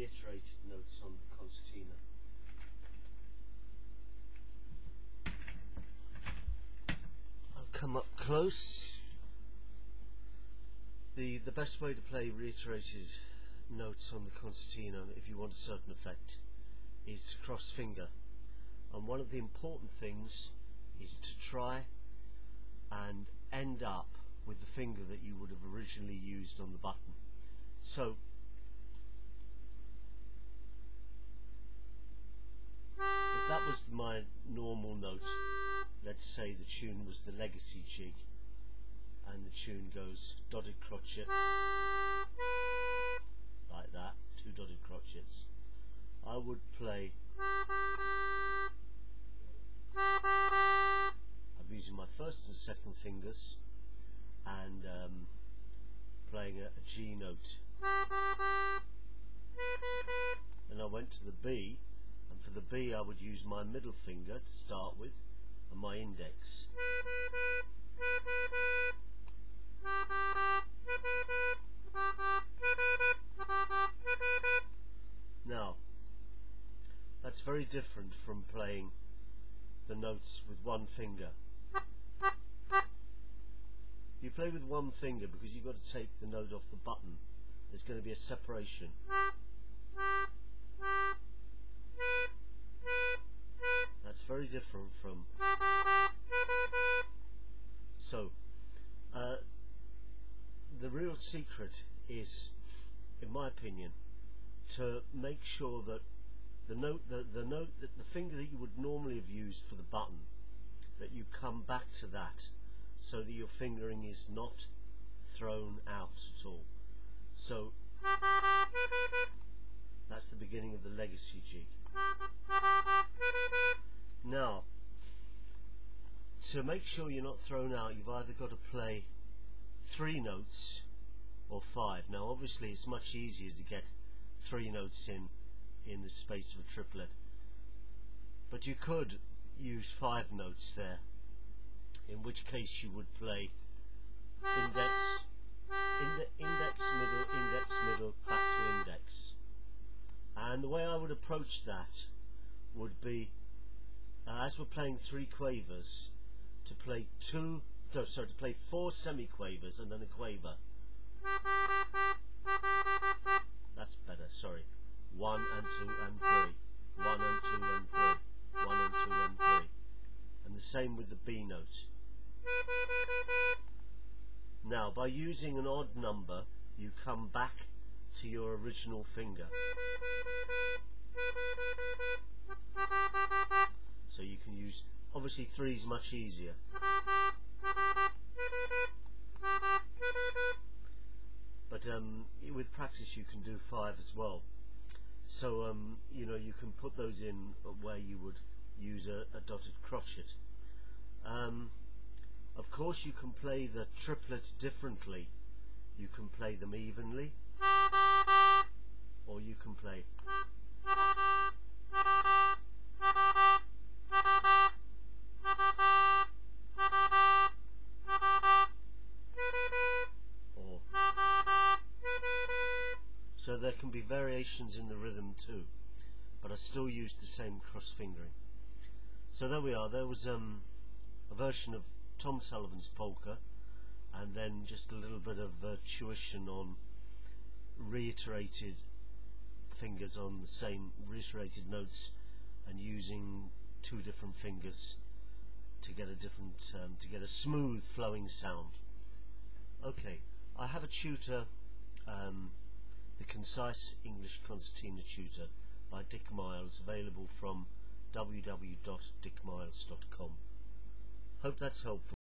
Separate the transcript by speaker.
Speaker 1: reiterated notes on the concertina. I'll come up close. The best way to play reiterated notes on the concertina, if you want a certain effect, is to cross finger. And one of the important things is to try and end up with the finger that you would have originally used on the button. So if that was my normal note, let's say the tune was the legacy jig, and the tune goes dotted crotchet, like that, 2 dotted crotchets, I would play, I'm using my first and second fingers and playing a G note. Then I went to the B, and for the B I would use my middle finger to start with and my index. Now, that's very different from playing the notes with one finger. You play with one finger because you've got to take the note off the button. There's going to be a separation. That's very different from... So, the real secret is, in my opinion, to make sure that the finger that you would normally have used for the button, that you come back to that, so that your fingering is not thrown out at all. So that's the beginning of the legacy jig. Now, to make sure you're not thrown out, you've either got to play 3 notes or 5. Now obviously it's much easier to get 3 notes in the space of a triplet, but you could use 5 notes there, in which case you would play index, middle, back to index. And the way I would approach that would be, as we're playing 3 quavers, to play 4 semiquavers and then a quaver. That's better, sorry. 1 and 2 and 3. 1 and 2 and 3. 1 and 2 and 3. And the same with the B note. Now, by using an odd number, you come back to your original finger. So you can use, obviously 3 is much easier. But with practice you can do 5 as well. So you know, you can put those in where you would use a dotted crotchet. Of course you can play the triplet differently. You can play them evenly, or you can play or, so there can be variations in the rhythm too, but I still use the same cross fingering. So there we are. There was a version of Tom Sullivans' polka, and then just a little bit of tuition on reiterated fingers on the same reiterated notes, and using 2 different fingers to get a different to get a smooth flowing sound. Okay, I have a tutor, the Concise English Concertina Tutor by Dick Miles, available from www.dickmiles.com. Hope that's helpful.